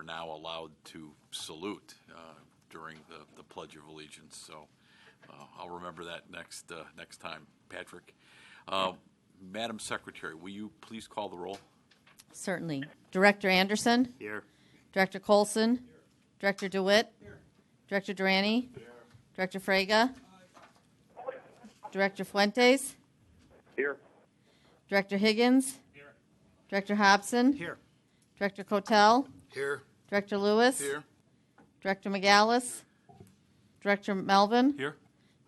are now allowed to salute during the Pledge of Allegiance. So I'll remember that next time, Patrick. Madam Secretary, will you please call the roll? Certainly. Director Anderson? Here. Director Colson? Here. Director DeWitt? Here. Director Durante? Here. Director Frega? Director Fuentes? Here. Director Higgins? Here. Director Hobson? Here. Director Cotel? Here. Director Lewis? Here. Director McAllis? Director Melvin? Here.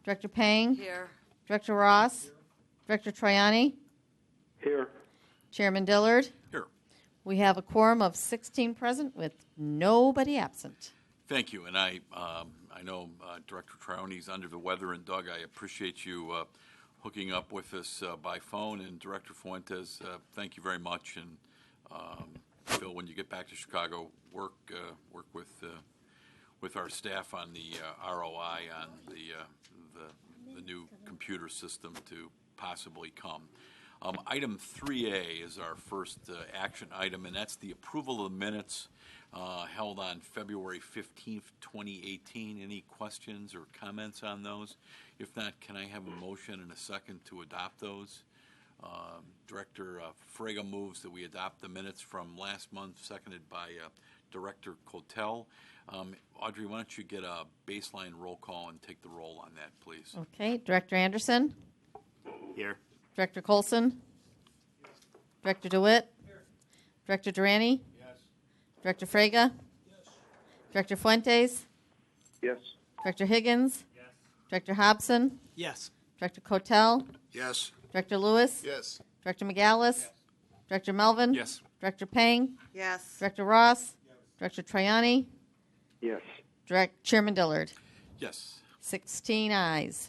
Director Pang? Here. Director Ross? Here. Director Troiani? Here. Chairman Dillard? Here. We have a quorum of 16 present with nobody absent. Thank you. And I know Director Trowney's under the weather, and Doug, I appreciate you hooking up with us by phone. And Director Fuentes, thank you very much. And Phil, when you get back to Chicago, work with our staff on the ROI on the new computer system to possibly come. Item 3A is our first action item, and that's the approval of the minutes held on February 15th, 2018. Any questions or comments on those? If not, can I have a motion and a second to adopt those? Director Frega moves that we adopt the minutes from last month, seconded by Director Cotel. Audrey, why don't you get a baseline roll call and take the roll on that, please? Okay. Director Anderson? Here. Director Colson? Director DeWitt? Here. Director Durante? Yes. Director Frega? Yes. Director Fuentes? Yes. Director Higgins? Yes. Director Hobson? Yes. Director Cotel? Yes. Director Lewis? Yes. Director McAllis? Yes. Director Melvin? Yes. Director Pang? Yes. Director Ross? Yes. Director Troiani? Yes. Chairman Dillard? Yes. 16 ayes.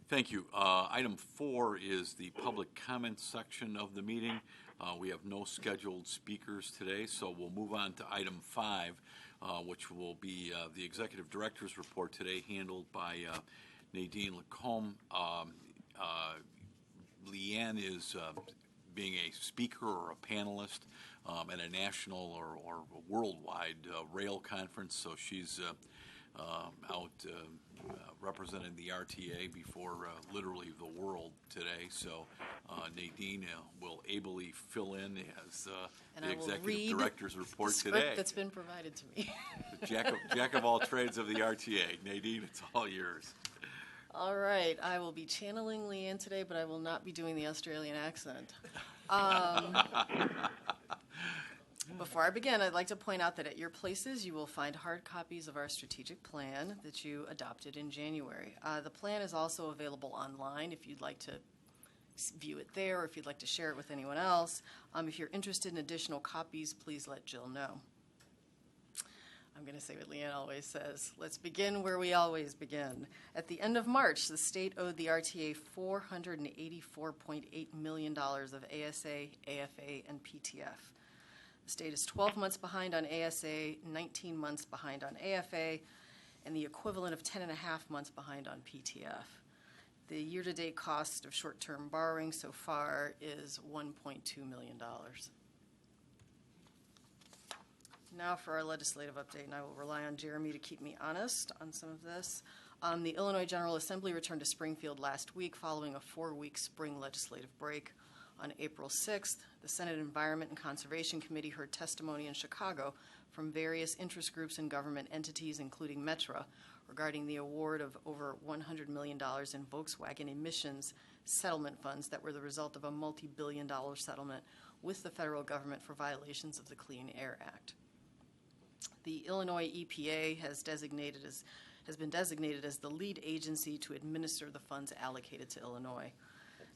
Thank you. Item 4 is the public comment section of the meeting. We have no scheduled speakers today, so we'll move on to item 5, which will be the executive director's report today, handled by Nadine Lacombe. Leanne is being a speaker or a panelist at a national or worldwide rail conference, so she's out representing the RTA before literally the world today. So Nadine will ably fill in as the executive director's report the today. That's been provided to me. The jack of all trades of the RTA. Nadine, it's all yours. All right, I will be channeling Leanne today, but I will not be doing the Australian accent. Before I begin, I'd like to point out that at your places you will find hard copies of our strategic plan that you adopted in January. The plan is also available online if you'd like to view it there, or if you'd like to share it with anyone else. If you're interested in additional copies, please let Jill know. I'm going to say what Leanne always says. Let's begin where we always begin. At the end of March, the state owed the RTA $484.8 million of ASA, AFA, and PTF. The state is 12 months behind on ASA, 19 months behind on AFA, and the equivalent of 10 and a half months behind on PTF. The year-to-date cost of short-term borrowing so far is $1.2 million. Now for our legislative update, and I will rely on Jeremy to keep me honest on some of this. The Illinois General Assembly returned to Springfield last week following a 4-week spring legislative break. On April 6th, the Senate Environment and Conservation Committee heard testimony in Chicago from various interest groups and government entities, including Metra, regarding the award of over $100 million in Volkswagen emissions settlement funds that were the result of a multi-billion-dollar settlement with the federal government for violations of the Clean Air Act. The Illinois EPA has been designated as the lead agency to administer the funds allocated to Illinois.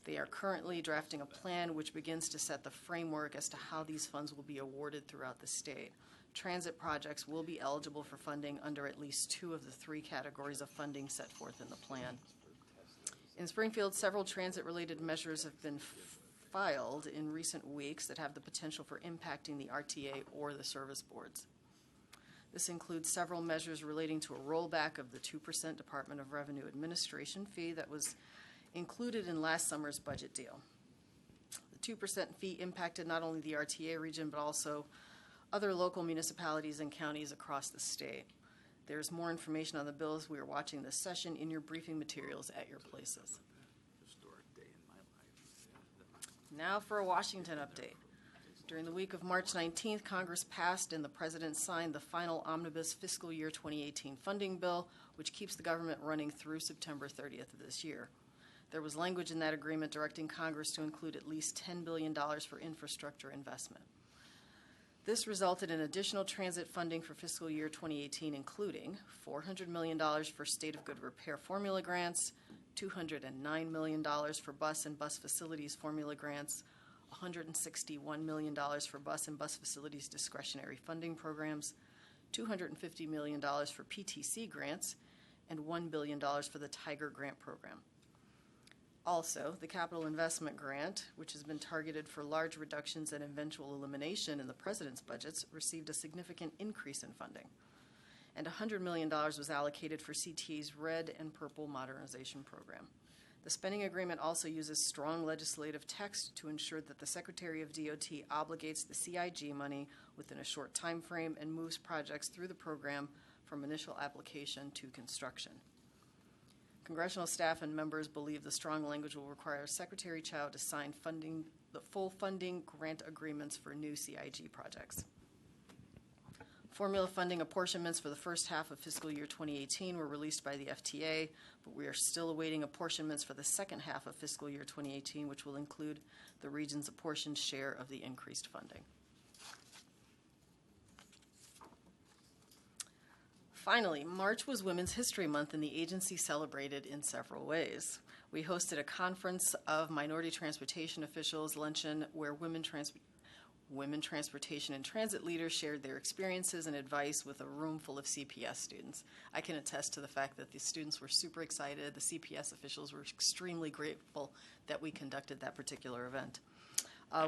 They are currently drafting a plan which begins to set the framework as to how these funds will be awarded throughout the state. Transit projects will be eligible for funding under at least 2 of the 3 categories of funding set forth in the plan. In Springfield, several transit-related measures have been filed in recent weeks that have the potential for impacting the RTA or the service boards. This includes several measures relating to a rollback of the 2% Department of Revenue administration fee that was included in last summer's budget deal. The 2% fee impacted not only the RTA region but also other local municipalities and counties across the state. There's more information on the bills we are watching this session in your briefing materials at your places. Historic day in my life. Now for a Washington update. During the week of March 19th, Congress passed and the President signed the final omnibus fiscal year 2018 funding bill, which keeps the government running through September 30th of this year. There was language in that agreement directing Congress to include at least $10 billion for infrastructure investment. This resulted in additional transit funding for fiscal year 2018, including $400 million for State of Good Repair formula grants, $209 million for bus and bus facilities formula grants, $161 million for bus and bus facilities discretionary funding programs, $250 million for PTC grants, and $1 billion for the Tiger Grant Program. Also, the Capital Investment Grant, which has been targeted for large reductions and eventual elimination in the President's budgets, received a significant increase in funding. And $100 million was allocated for CTA's Red and Purple Modernization Program. The spending agreement also uses strong legislative text to ensure that the Secretary of DOT obligates the CIG money within a short time frame and moves projects through the program from initial application to construction. Congressional staff and members believe the strong language will require Secretary Chow to sign the full funding grant agreements for new CIG projects. Formula funding apportionments for the first half of fiscal year 2018 were released by the FTA, but we are still awaiting apportionments for the second half of fiscal year 2018, which will include the region's apportioned share of the increased funding. Finally, March was Women's History Month, and the agency celebrated in several ways. We hosted a conference of minority transportation officials luncheon where women transportation and transit leaders shared their experiences and advice with a room full of CPS students. I can attest to the fact that the students were super excited. The CPS officials were extremely grateful that we conducted that particular event.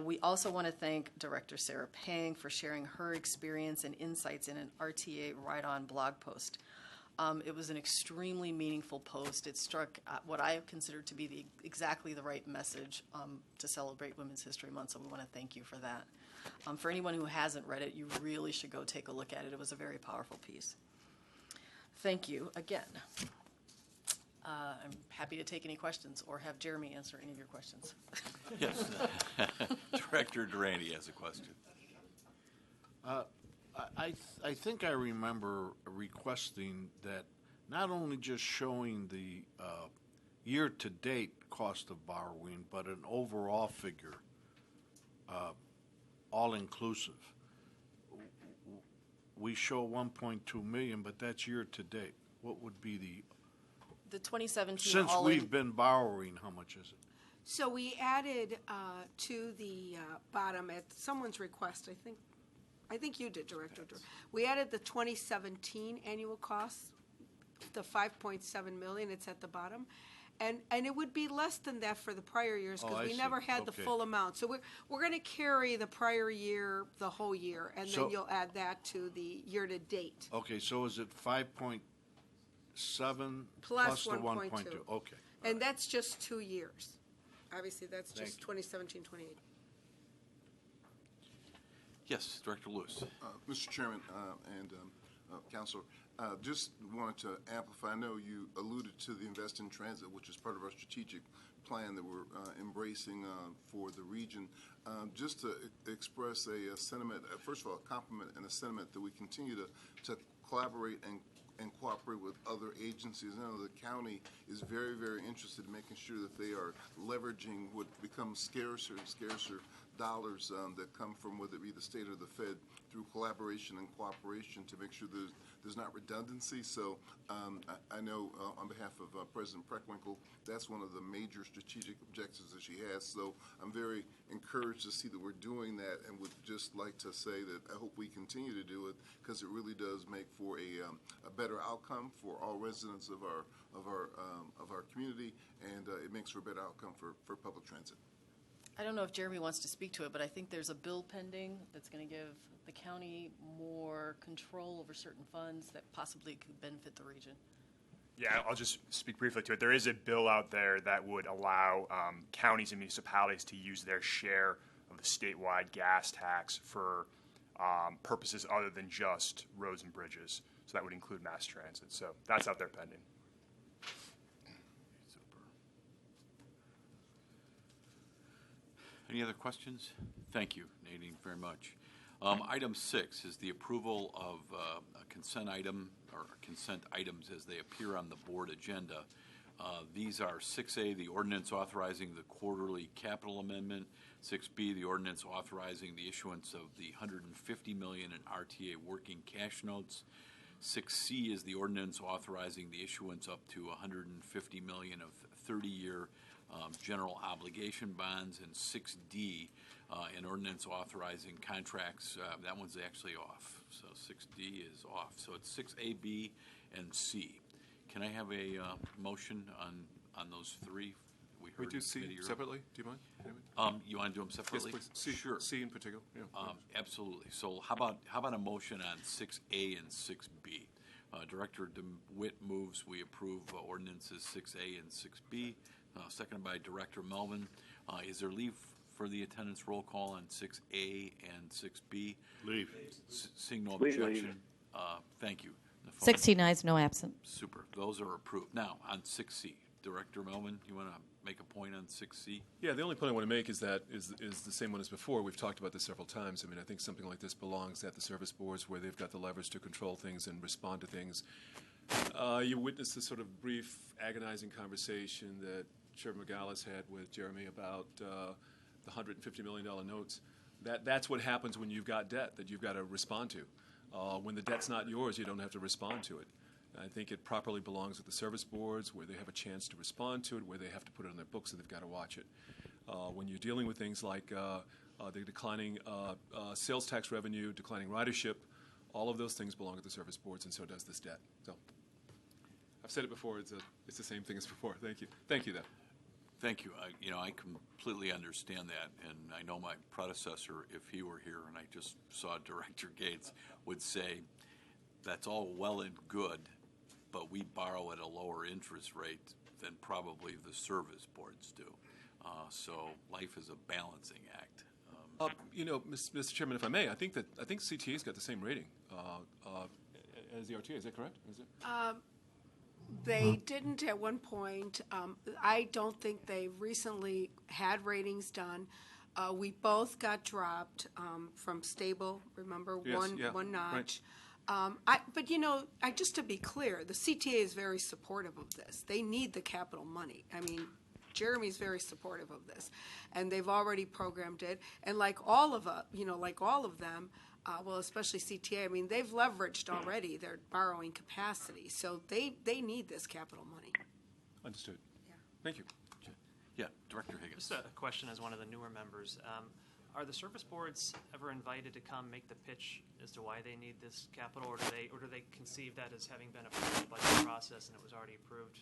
We also want to thank Director Sarah Pang for sharing her experience and insights in an RTA Ride-On blog post. It was an extremely meaningful post. It struck what I consider to be exactly the right message to celebrate Women's History Month, so we want to thank you for that. For anyone who hasn't read it, you really should go take a look at it. It was a very powerful piece. Thank you again. I'm happy to take any questions or have Jeremy answer any of your questions. Yes. Director Durante has a question. I think I remember requesting that not only just showing the year-to-date cost of borrowing, but an overall figure, all-inclusive. We show 1.2 million, but that's year-to-date. What would be The 2017 since we've been borrowing, how much is it? So we added to the bottom at someone's request, I think you did, Director. We added the 2017 annual costs, the 5.7 million, it's at the bottom. And it would be less than that for the prior years because we never had the full amount. So we're going to carry the prior year, the whole year, and then you'll add that to the year-to-date. Okay, so is it 5.7 Plus the 1.2? Okay. And that's just 2 years. Obviously, that's just 2017, 2018. Yes, Director Lewis. Mr. Chairman and Counselor, just wanted to amplify. I know you alluded to the Invest in Transit, which is part of our strategic plan that we're embracing for the region. Just to express a sentiment, first of all, a compliment and a sentiment that we continue to collaborate and cooperate with other agencies. I know the county is very, very interested in making sure that they are leveraging what becomes scarcer and scarcer dollars that come from whether it be the state or the Fed through collaboration and cooperation to make sure there's not redundancy. So I know on behalf of President Preckwinkle, that's one of the major strategic objectives that she has. So I'm very encouraged to see that we're doing that, and would just like to say that I hope we continue to do it because it really does make for a better outcome for all residents of our community, and it makes for a better outcome for public transit. I don't know if Jeremy wants to speak to it, but I think there's a bill pending that's going to give the county more control over certain funds that possibly could benefit the region. Yeah, I'll just speak briefly to it. There is a bill out there that would allow counties and municipalities to use their share of the statewide gas tax for purposes other than just roads and bridges. So that would include mass transit. So that's out there pending. Super. Any other questions? Thank you, Nadine, very much. Item 6 is the approval of a consent item or consent items as they appear on the board agenda. These are 6A, the ordinance authorizing the quarterly capital amendment, 6B, the ordinance authorizing the issuance of the $150 million in RTA working cash notes, 6C is the ordinance authorizing the issuance up to $150 million of 30-year general obligation bonds, and 6D, an ordinance authorizing contracts. That one's actually off, so 6D is off. So it's 6A, B, and C. Can I have a motion on those three? We We heard do in C committee earlier. separately, do you mind? You want to do them Yes, separately? please. C, Sure. C in particular, yeah. Absolutely. So how about a motion on 6A and 6B? Director DeWitt moves we approve ordinances 6A and 6B, seconded by Director Melvin. Is there leave for the attendance roll call on 6A and 6B? Leave. Seeing no Leave. objection, thank you. The phone- 16 ayes, no absent. Super. Those are approved. Now, on 6C, Director Melvin, you want to make a point on 6C? Yeah, the only point I want to make is that is the same one as before. We've talked about this several times. I mean, I think something like this belongs at the service boards where they've got the leverage to control things and respond to things. You witnessed the sort of brief, agonizing conversation that Chairman McGallis had with Jeremy about the $150 million notes. That's what happens when you've got debt that you've got to respond to. When the debt's not yours, you don't have to respond to it. I think it properly belongs at the service boards where they have a chance to respond to it, where they have to put it on their books and they've got to watch it. When you're dealing with things like the declining sales tax revenue, declining ridership, all of those things belong at the service boards, and so does this debt. So I've said it before. It's the same thing as before. Thank you. Thank you, though. Thank you. I completely understand that, and I know my predecessor, if he were here, and I just saw Director Gates, would say, that's all well and good, but we borrow at a lower interest rate than probably the service boards do. So life is a balancing act. Mr. Chairman, if I may, I think CTA's got the same rating as the RTA. Is that correct? Is it? They didn't at one point. I don't think they recently had ratings done. We both got dropped from stable, remember, Yes, one yeah, notch. But just to be clear, the CTA is very supportive of this. They need the capital money. I mean, Jeremy's very supportive of this, and they've already programmed it. And like all of them, well, especially CTA, I mean, they've leveraged already their borrowing capacity, so they need this capital money. Understood. Yeah. Thank you. Yeah, Director Higgins. Just a question as one of the newer members. Are the service boards ever invited to come make the pitch as to why they need this capital, or do they conceive that as having been a part of the budget process and it was already approved?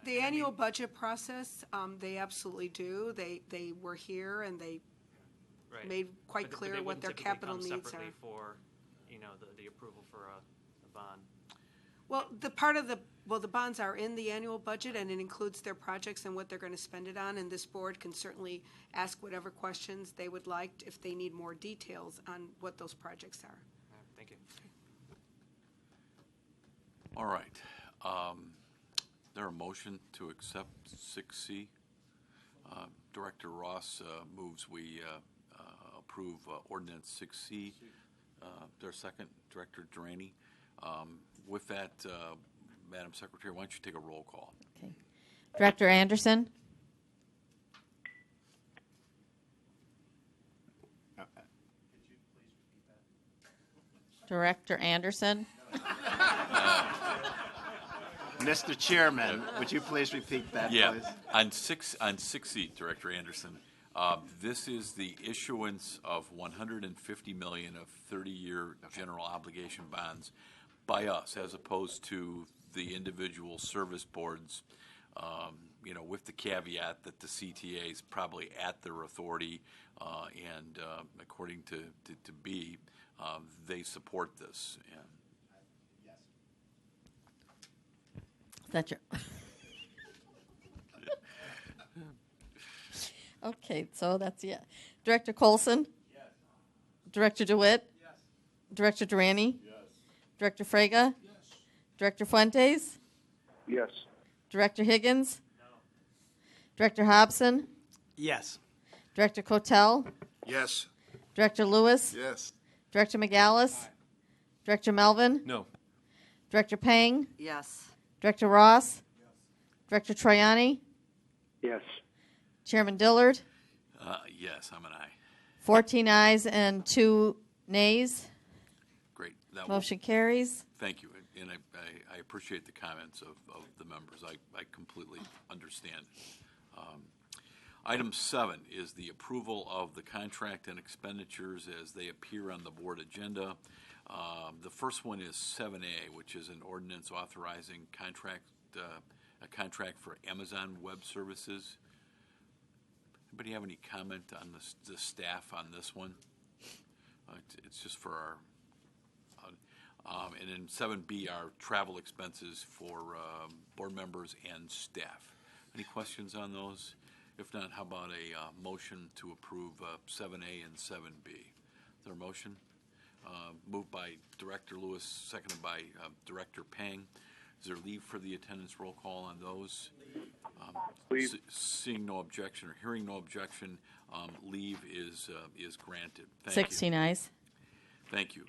The annual budget process, they absolutely do. They were here and they made quite But clear they what wouldn't their typically capital come needs are. separately for, the approval for a bond. Well, the bonds are in the annual budget, and it includes their projects and what they're going to spend it on, and this board can certainly ask whatever questions they would like if they need more details on what those projects are. Thank you. All right. There a motion to accept 6C? Director Ross moves we approve ordinance 6C. There's a second, Director Durrani. With that, Madam Secretary, why don't you take a roll call? Okay. Director Anderson? Director Anderson? Mr. Chairman, would you please repeat that, Yeah, please? on 6C, Director Anderson, this is the issuance of $150 million of 30-year general obligation bonds by us, as opposed to the individual service boards, with the caveat that the CTA is probably at their authority, and according to B, they support this. And That's your. Okay, so that's yeah. Director Colson? Yes. Director DeWitt? Yes. Director Durante? Yes. Director Frega? Yes. Director Fuentes? Yes. Director Higgins? No. Director Hobson? Yes. Director Cotel? Yes. Director Lewis? Yes. Director McGallis? Director Melvin? No. Director Pang? Yes. Director Ross? Director Troiani? Yes. Chairman Dillard? Yes, I'm an aye. 14 ayes and 2 nays. Great. That will- Motion carries. Thank you, and I appreciate the comments of the members. I completely understand. Item 7 is the approval of the contract and expenditures as they appear on the board agenda. The first one is 7A, which is an ordinance authorizing a contract for Amazon Web Services. Anybody have any comment on the staff on this one? It's just for our. And then 7B are travel expenses for board members and staff. Any questions on those? If not, how about a motion to approve 7A and 7B? Is there a motion? Moved by Director Lewis, seconded by Director Pang. Is there leave for the attendance roll call on those? Leave. Seeing no objection or hearing no objection, leave is granted. Thank 16 you. ayes. Thank you.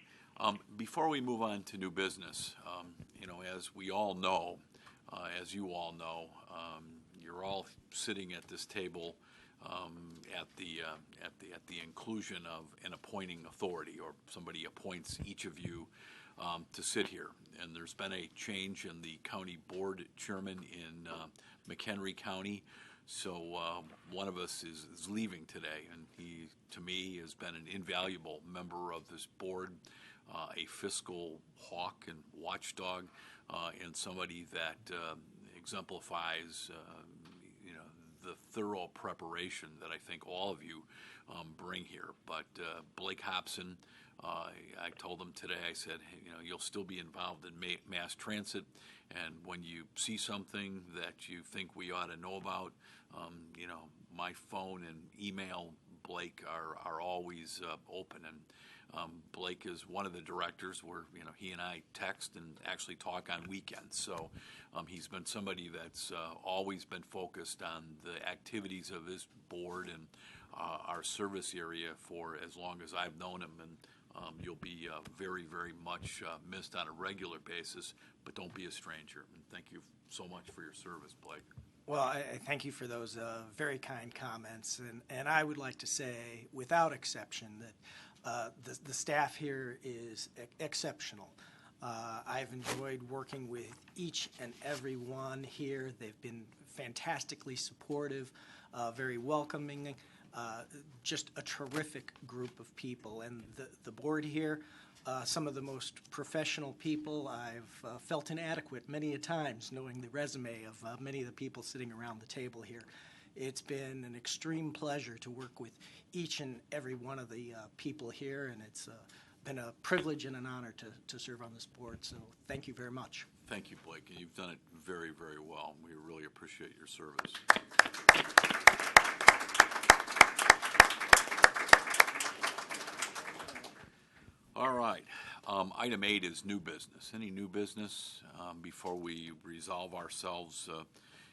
Before we move on to new business, as we all know, as you all know, you're all sitting at this table at the inclusion of an appointing authority, or somebody appoints each of you to sit here. And there's been a change in the county board chairman in McHenry County. So one of us is leaving today, and he, to me, has been an invaluable member of this board, a fiscal hawk and watchdog, and somebody that exemplifies the thorough preparation that I think all of you bring here. But Blake Hobson, I told him today, I said, hey, you'll still be involved in mass transit, and when you see something that you think we ought to know about, my phone and email Blake are always open. And Blake is one of the directors where he and I text and actually talk on weekends. So he's been somebody that's always been focused on the activities of his board and our service area for as long as I've known him. And you'll be very, very much missed on a regular basis, but don't be a stranger. And thank you so much for your service, Blake. Well, I thank you for those very kind comments, and I would like to say, without exception, that the staff here is exceptional. I've enjoyed working with each and every one here. They've been fantastically supportive, very welcoming, just a terrific group of people. And the board here, some of the most professional people. I've felt inadequate many a times knowing the resume of many of the people sitting around the table here. It's been an extreme pleasure to work with each and every one of the people here, and it's been a privilege and an honor to serve on this board. So thank you very much. Thank you, Blake, and you've done it very, very well. We really appreciate your service. All right. Item 8 is new business. Any new business before we resolve ourselves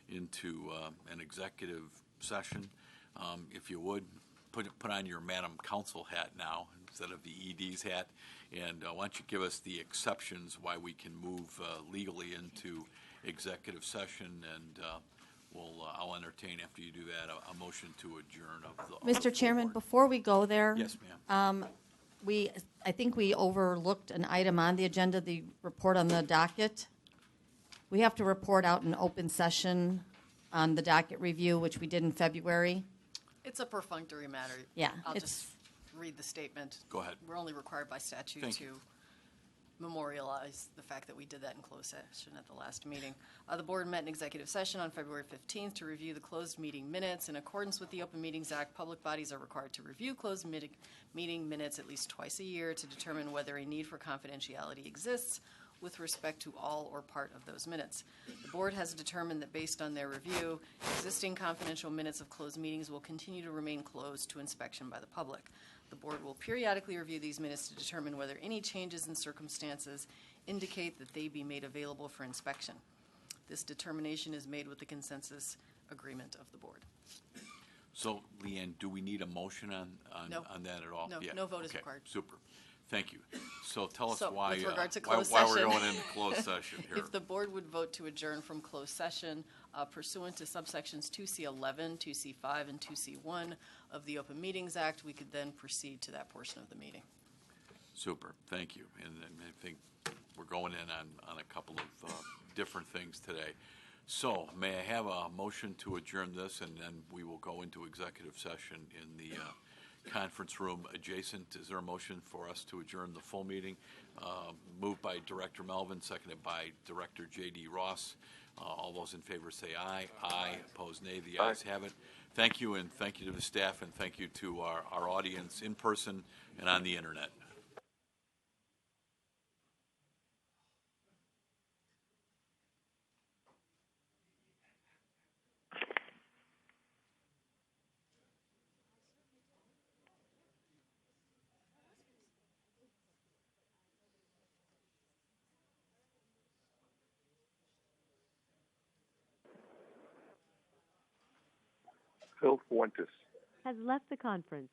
into an executive session? If you would, put on your Madam Counsel hat now instead of the ED's hat, and why don't you give us the exceptions why we can move legally into executive session, and I'll entertain after you do that a motion to adjourn of the Mr. Chairman, board. before we go there. Yes, ma'am. I think we overlooked an item on the agenda, the report on the docket. We have to report out an open session on the docket review, which we did in February. It's a perfunctory matter. Yeah, I'll it's- just read the statement. Go ahead. We're only required by statute Thank you. to memorialize the fact that we did that in closed session at the last meeting. The board met in executive session on February 15th to review the closed meeting minutes. In accordance with the Open Meetings Act, public bodies are required to review closed meeting minutes at least twice a year to determine whether a need for confidentiality exists with respect to all or part of those minutes. The board has determined that based on their review, existing confidential minutes of closed meetings will continue to remain closed to inspection by the public. The board will periodically review these minutes to determine whether any changes in circumstances indicate that they be made available for inspection. This determination is made with the consensus agreement of the board. So, Leanne, do we need a motion on No. that at all? No, Yeah, no vote is okay, required. Super. Thank you. So tell us So, why, with regard to why closed we're session. going into closed session here. If the board would vote to adjourn from closed session pursuant to subsections 2C11, 2C5, and 2C1 of the Open Meetings Act, we could then proceed to that portion of the meeting. Super, thank you. And I think we're going in on a couple of different things today. So may I have a motion to adjourn this, and then we will go into executive session in the conference room adjacent. Is there a motion for us to adjourn the full meeting? Moved by Director Melvin, seconded by Director J.D. Ross. All those in favor say aye. Aye. Opposed, nay. The ayes have it. Thank you, and thank you to the staff, and thank you to our audience in person and on the internet. Phil Fuentes. Has left the conference.